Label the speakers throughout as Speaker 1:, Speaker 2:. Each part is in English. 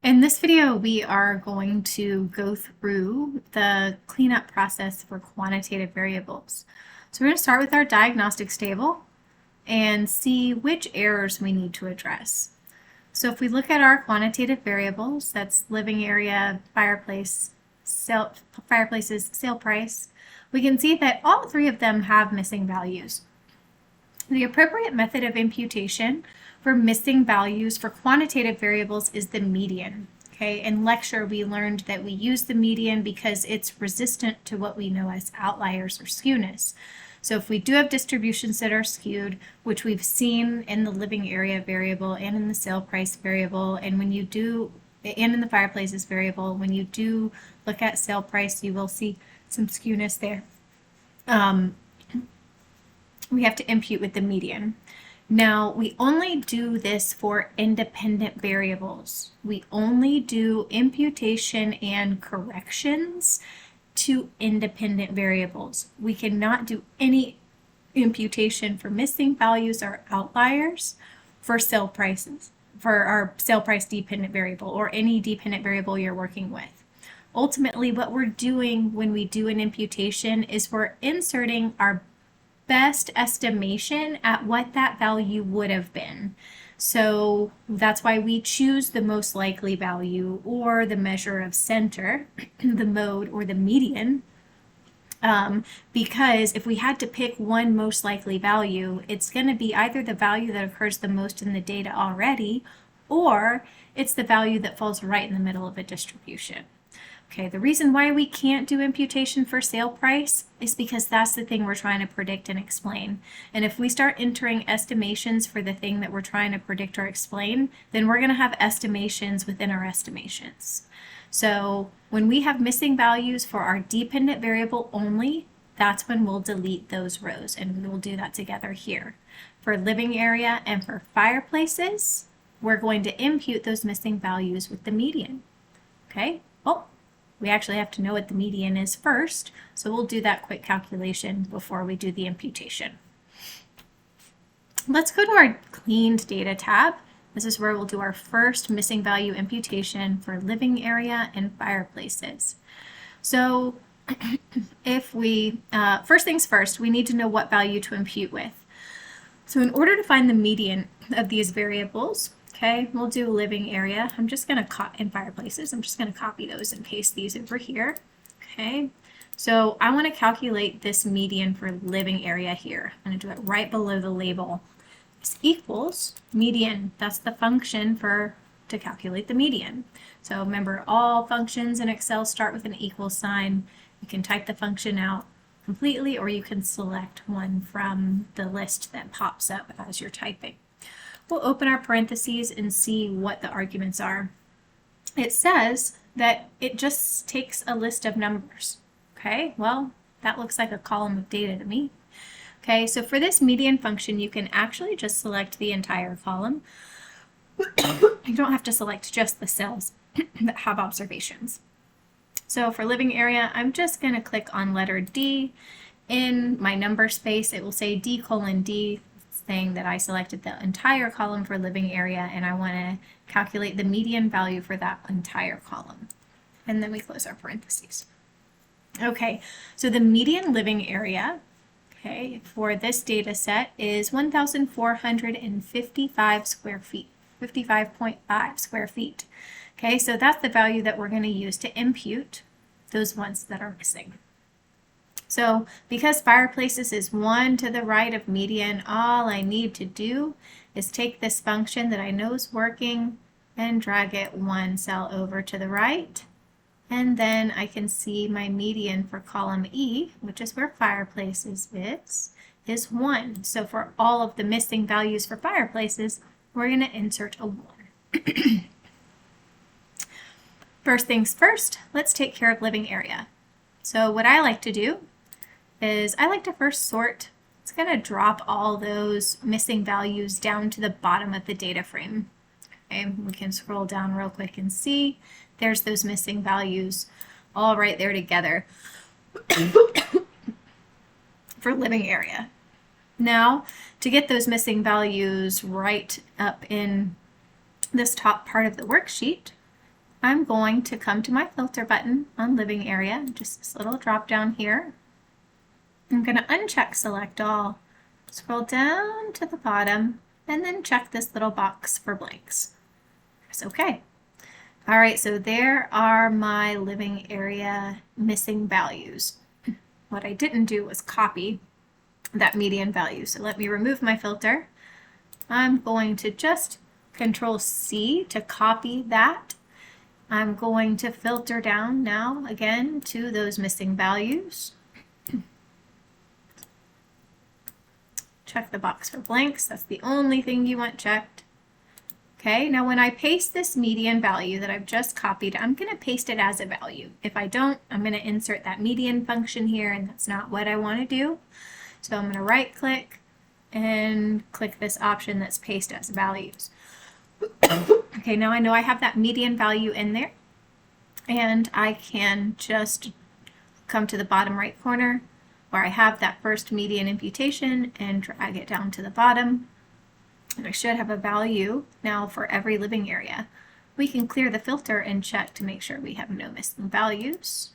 Speaker 1: In this video, we are going to go through the cleanup process for quantitative variables. So we're going to start with our diagnostics table and see which errors we need to address. So if we look at our quantitative variables, that's living area, fireplaces, sale price, we can see that all three of them have missing values. The appropriate method of imputation for missing values for quantitative variables is the median. Okay, in lecture we learned that we use the median because it's resistant to what we know as outliers or skewness. So if we do have distributions that are skewed, which we've seen in the living area variable and in the sale price variable, and in the fireplaces variable, when you do look at sale price, you will see some skewness there. We have to impute with the median. Now, we only do this for independent variables. We only do imputation and corrections to independent variables. We cannot do any imputation for missing values or outliers for sale prices, for our sale price dependent variable or any dependent variable you're working with. Ultimately, what we're doing when we do an imputation is we're inserting our best estimation at what that value would have been. So that's why we choose the most likely value or the measure of center, the mode, or the median. Because if we had to pick one most likely value, it's going to be either the value that occurs the most in the data already, or it's the value that falls right in the middle of a distribution. Okay, the reason why we can't do imputation for sale price is because that's the thing we're trying to predict and explain. And if we start entering estimations for the thing that we're trying to predict or explain, then we're going to have estimations within our estimations. So when we have missing values for our dependent variable only, that's when we'll delete those rows, and we will do that together here. For living area and for fireplaces, we're going to impute those missing values with the median. Okay, well, we actually have to know what the median is first, so we'll do that quick calculation before we do the imputation. Let's go to our cleaned data tab. This is where we'll do our first missing value imputation for living area and fireplaces. So if we, first things first, we need to know what value to impute with. So in order to find the median of these variables, okay, we'll do living area. I'm just going to in fireplaces. I'm just going to copy those and paste these over here. Okay, so I want to calculate this median for living area here. I'm going to do it right below the label. This equals median. That's the function to calculate the median. So remember, all functions in Excel start with an equal sign. You can type the function out completely, or you can select one from the list that pops up as you're typing. We'll open our parentheses and see what the arguments are. It says that it just takes a list of numbers. Okay, well, that looks like a column of data to me. Okay, so for this median function, you can actually just select the entire column. You don't have to select just the cells that have observations. So for living area, I'm just going to click on letter D. In my number space, it will say D:D, saying that I selected the entire column for living area and I want to calculate the median value for that entire column. And then we close our parentheses. Okay, so the median living area, okay, for this data set is 1,455 square feet, 55.5 square feet. Okay, so that's the value that we're going to use to impute those ones that are missing. So because fireplaces is 1 to the right of median, all I need to do is take this function that I know is working and drag it one cell over to the right. And then I can see my median for column E, which is where fireplaces is 1. So for all of the missing values for fireplaces, we're going to insert a 1. First things first, let's take care of living area. So what I like to do is I like to first sort. It's going to drop all those missing values down to the bottom of the data frame. Okay, we can scroll down real quick and see there's those missing values all right there together for living area. Now, to get those missing values right up in this top part of the worksheet, I'm going to come to my filter button on living area, just this little drop down here. I'm going to uncheck select all, scroll down to the bottom, and then check this little box for blanks. Press OK. All right, so there are my living area missing values. What I didn't do was copy that median value. So let me remove my filter. I'm going to just Control C to copy that. I'm going to filter down now again to those missing values. Check the box for blanks. That's the only thing you want checked. Okay, now when I paste this median value that I've just copied, I'm going to paste it as a value. If I don't, I'm going to insert that median function here, and that's not what I want to do. So I'm going to right click and click this option that's paste as values. Okay, now I know I have that median value in there, and I can just come to the bottom right corner where I have that first median imputation and drag it down to the bottom. And I should have a value now for every living area. We can clear the filter and check to make sure we have no missing values.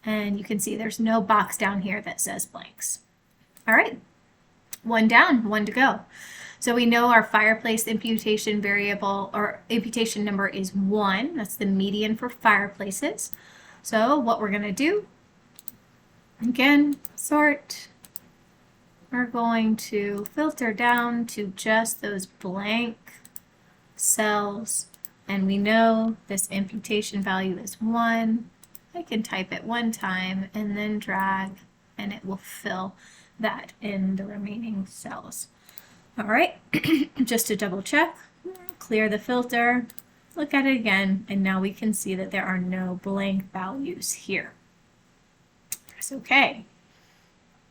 Speaker 1: And you can see there's no box down here that says blanks. All right, one down, one to go. So we know our fireplace imputation variable or imputation number is 1. That's the median for fireplaces. So what we're going to do, again, sort. We're going to filter down to just those blank cells. And we know this imputation value is 1. I can type it one time and then drag, and it will fill that in the remaining cells. All right, just to double check, clear the filter, look at it again, and now we can see that there are no blank values here. Press OK.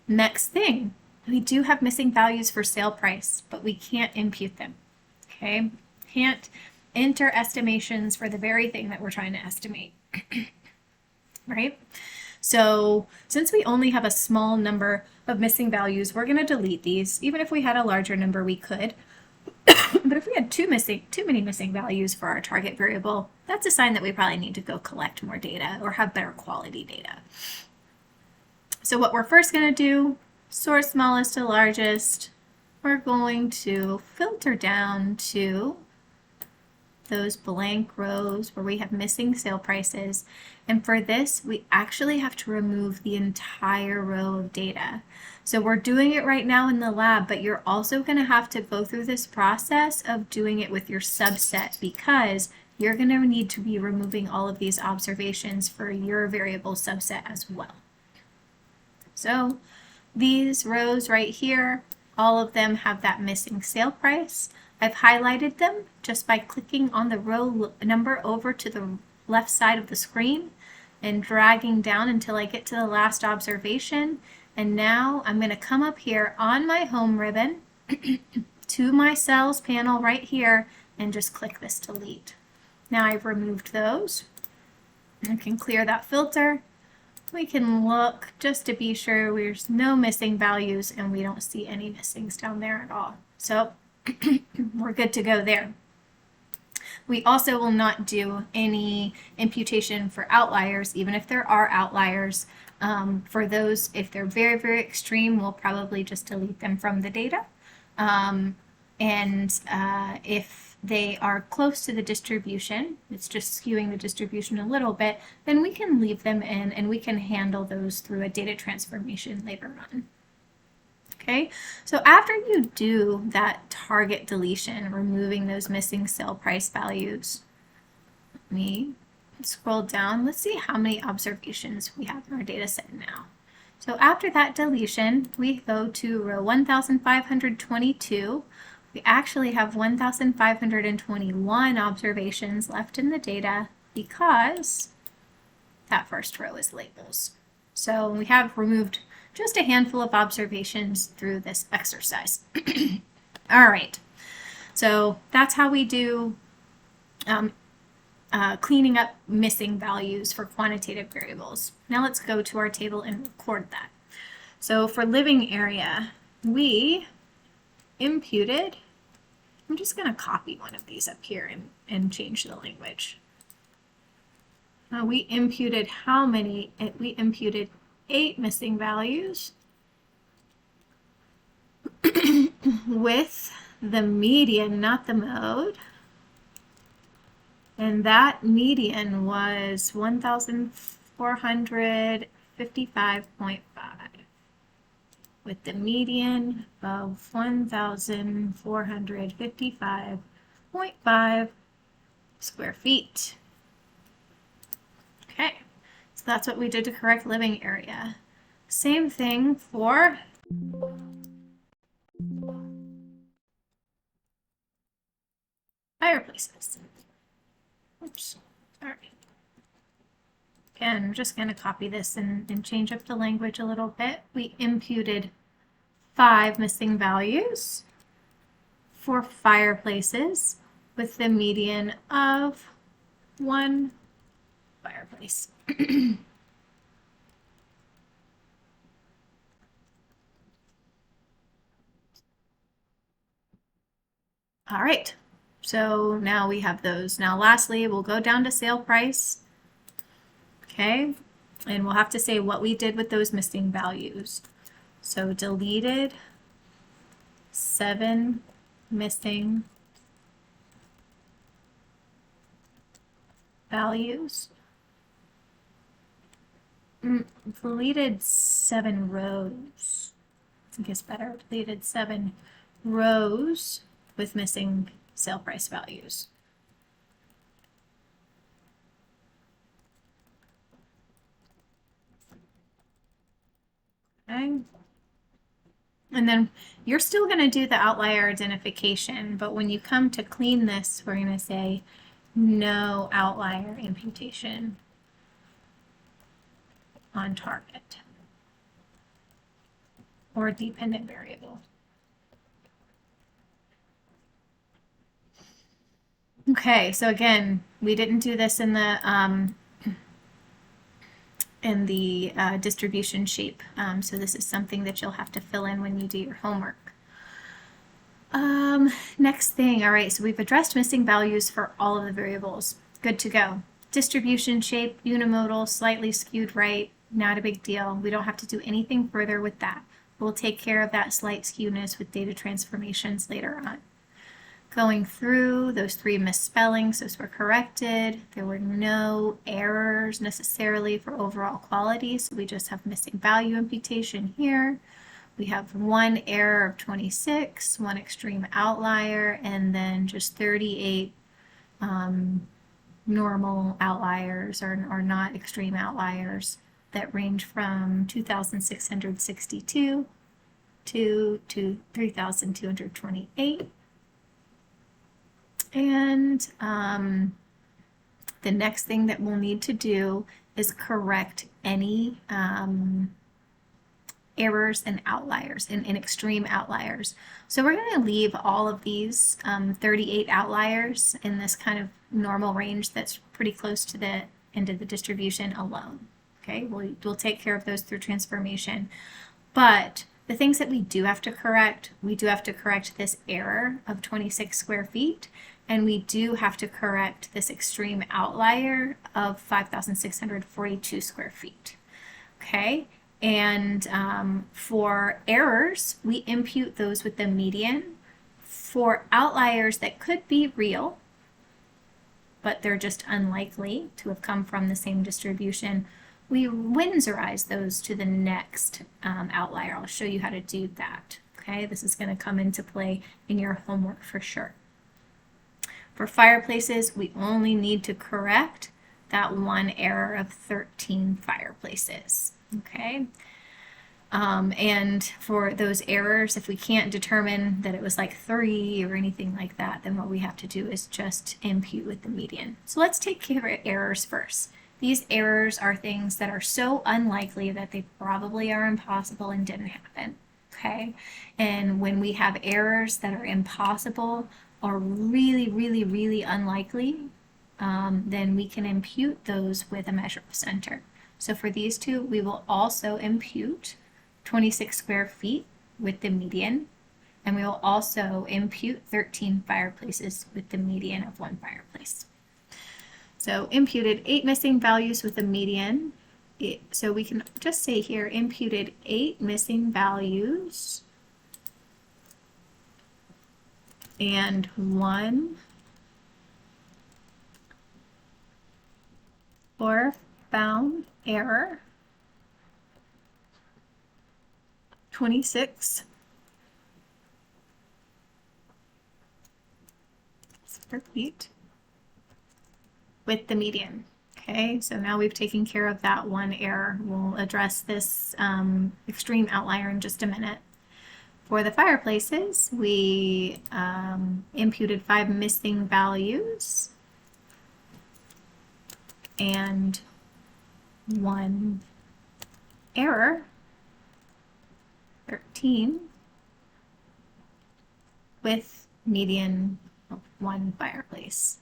Speaker 1: Next thing, we do have missing values for sale price, but we can't impute them. Okay, can't enter estimations for the very thing that we're trying to estimate. Right? So since we only have a small number of missing values, we're going to delete these. Even if we had a larger number, we could. But if we had too many missing values for our target variable, that's a sign that we probably need to go collect more data or have better quality data. So what we're first going to do, sort smallest to largest, we're going to filter down to those blank rows where we have missing sale prices. And for this, we actually have to remove the entire row of data. So we're doing it right now in the lab, but you're also going to have to go through this process of doing it with your subset, because you're going to need to be removing all of these observations for your variable subset as well. So these rows right here, all of them have that missing sale price. I've highlighted them just by clicking on the row number over to the left side of the screen and dragging down until I get to the last observation. And now I'm going to come up here on my home ribbon to my cells panel right here and just click this delete. Now I've removed those. I can clear that filter. We can look just to be sure there's no missing values and we don't see any missings down there at all. So we're good to go there. We also will not do any imputation for outliers, even if there are outliers. For those, if they're very, very extreme, we'll probably just delete them from the data. If they are close to the distribution, it's just skewing the distribution a little bit, then we can leave them in and we can handle those through a data transformation later on. Okay, so after you do that target deletion, removing those missing sale price values, let me scroll down. Let's see how many observations we have in our data set now. So after that deletion, we go to row 1522. We actually have 1,521 observations left in the data because that first row is labels. So we have removed just a handful of observations through this exercise. All right, so that's how we do cleaning up missing values for quantitative variables. Now let's go to our table and record that. So for living area, we imputed I'm just going to copy one of these up here and change the language. We imputed how many? We imputed 8 missing values with the median, not the mode. And that median was 1,455.5 with the median of 1,455.5 square feet. Okay, so that's what we did to correct living area. Same thing for fireplaces. Oops, sorry. Again, I'm just going to copy this and change up the language a little bit. We imputed 5 missing values for fireplaces with the median of 1 fireplace. All right, so now we have those. Now lastly, we'll go down to sale price. Okay, and we'll have to say what we did with those missing values. So deleted 7 missing values. Deleted 7 rows. I think it's better. Deleted 7 rows with missing sale price values. Okay. And then you're still going to do the outlier identification, but when you come to clean this, we're going to say no outlier imputation on target or dependent variable. Okay, so again, we didn't do this in the distribution shape, so this is something that you'll have to fill in when you do your homework. Next thing, all right, so we've addressed missing values for all of the variables. Good to go. Distribution shape, unimodal, slightly skewed right, not a big deal. We don't have to do anything further with that. We'll take care of that slight skewness with data transformations later on. Going through those 3 misspellings, those were corrected. There were no errors necessarily for overall quality, so we just have missing value imputation here. We have 1 error of 26, 1 extreme outlier, and then just 38 normal outliers or not extreme outliers that range from 2,662 to 3,228. And the next thing that we'll need to do is correct any errors and outliers and extreme outliers. So we're going to leave all of these 38 outliers in this kind of normal range that's pretty close to the end of the distribution alone. Okay, we'll take care of those through transformation. But the things that we do have to correct, we do have to correct this error of 26 square feet, and we do have to correct this extreme outlier of 5,642 square feet. Okay, and for errors, we impute those with the median. For outliers that could be real, but they're just unlikely to have come from the same distribution, we Windsorize those to the next outlier. I'll show you how to do that. Okay, this is going to come into play in your homework for sure. For fireplaces, we only need to correct that 1 error of 13 fireplaces. Okay, and for those errors, if we can't determine that it was like 3 or anything like that, then what we have to do is just impute with the median. So let's take care of errors first. These errors are things that are so unlikely that they probably are impossible and didn't happen. Okay, and when we have errors that are impossible or really, really, really unlikely, then we can impute those with a measure of center. So for these two, we will also impute 26 square feet with the median. And we will also impute 13 fireplaces with the median of 1 fireplace. So imputed 8 missing values with a median. So we can just say here, imputed 8 missing values and 1 or found error, 26 square feet with the median. Okay, so now we've taken care of that one error. We'll address this extreme outlier in just a minute. For the fireplaces, we imputed 5 missing values and 1 error, 13, with median of 1 fireplace.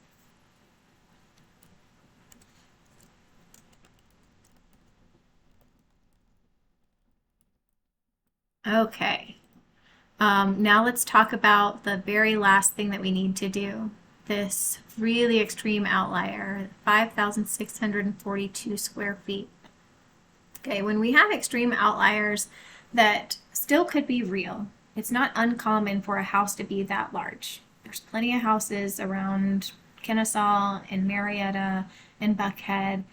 Speaker 1: Okay, now let's talk about the very last thing that we need to do. This really extreme outlier, 5,642 square feet. Okay, when we have extreme outliers that still could be real, it's not uncommon for a house to be that large. There's plenty of houses around Kennesaw and Marietta and Buckhead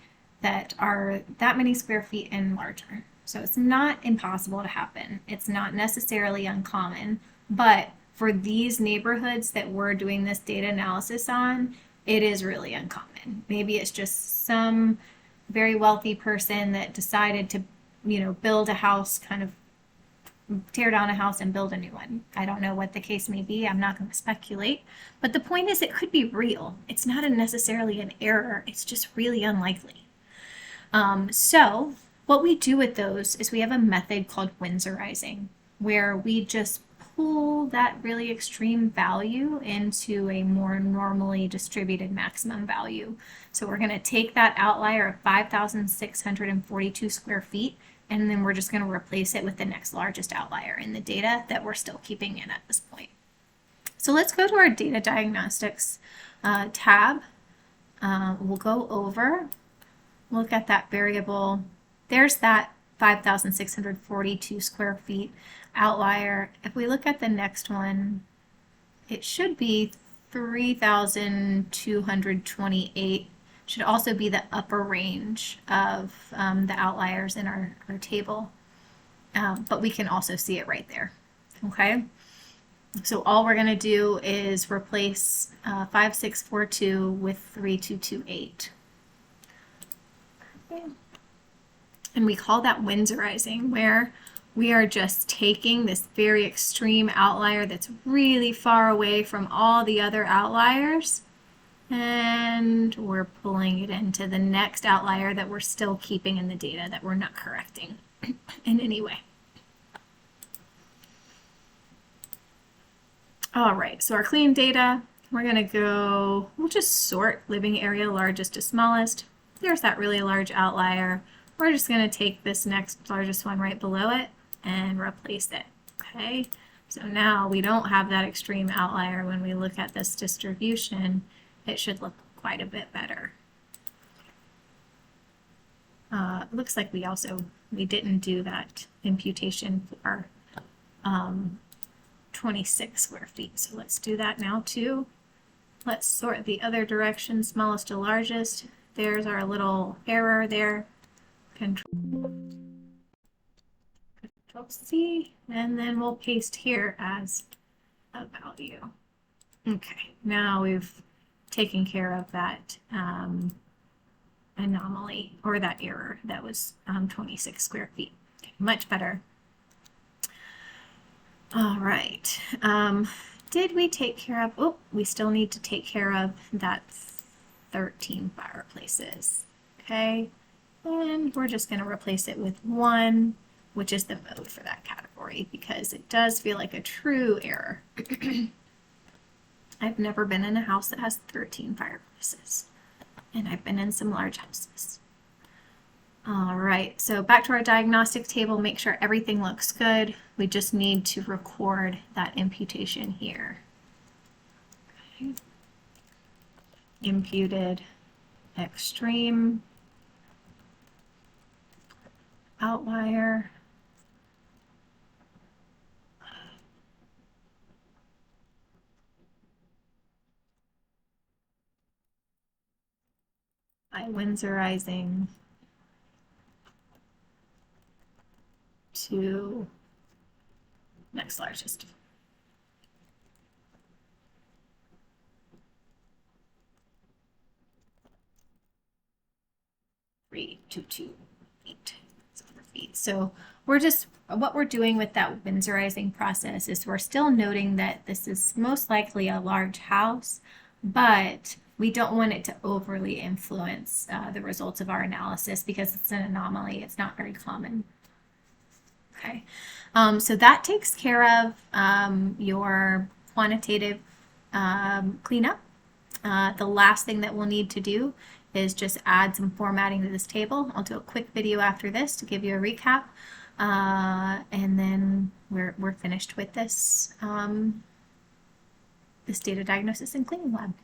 Speaker 1: that are that many square feet and larger. So it's not impossible to happen. It's not necessarily uncommon, but for these neighborhoods that we're doing this data analysis on, it is really uncommon. Maybe it's just some very wealthy person that decided to, build a house, kind of tear down a house and build a new one. I don't know what the case may be. I'm not going to speculate. But the point is, it could be real. It's not necessarily an error. It's just really unlikely. So what we do with those is we have a method called Windsor Rizing, where we just pull that really extreme value into a more normally distributed maximum value. So we're going to take that outlier of 5,642 square feet, and then we're just going to replace it with the next largest outlier in the data that we're still keeping in at this point. So let's go to our data diagnostics tab. We'll go over, look at that variable. There's that 5,642 square feet outlier. If we look at the next one, it should be 3,228. Should also be the upper range of the outliers in our table, but we can also see it right there. Okay, so all we're going to do is replace 5642 with 3228. Okay. And we call that Windsor Rizing, where we are just taking this very extreme outlier that's really far away from all the other outliers, and we're pulling it into the next outlier that we're still keeping in the data, that we're not correcting in any way. All right, so our clean data, we're going to go, we'll just sort living area largest to smallest. There's that really large outlier. We're just going to take this next largest one right below it and replace it. Okay, so now we don't have that extreme outlier. When we look at this distribution, it should look quite a bit better. It looks like we didn't do that imputation for 26 square feet. So let's do that now too. Let's sort the other direction, smallest to largest. There's our little error there. Control C, and then we'll paste here as a value. Okay, now we've taken care of that anomaly, or that error that was 26 square feet. Okay, much better. All right, did we take care of, oh, we still need to take care of that 13 fireplaces. Okay, and we're just going to replace it with 1, which is the mode for that category, because it does feel like a true error. I've never been in a house that has 13 fireplaces, and I've been in some large houses. All right, so back to our diagnostic table, make sure everything looks good. We just need to record that imputation here. Okay. Imputed extreme outlier. By Windsor Rizing to next largest. 322 feet. So what we're doing with that Windsorizing process is we're still noting that this is most likely a large house, but we don't want it to overly influence the results of our analysis because it's an anomaly. It's not very common. Okay, so that takes care of your quantitative cleanup. The last thing that we'll need to do is just add some formatting to this table. I'll do a quick video after this to give you a recap, and then we're finished with this this data diagnosis and cleaning lab.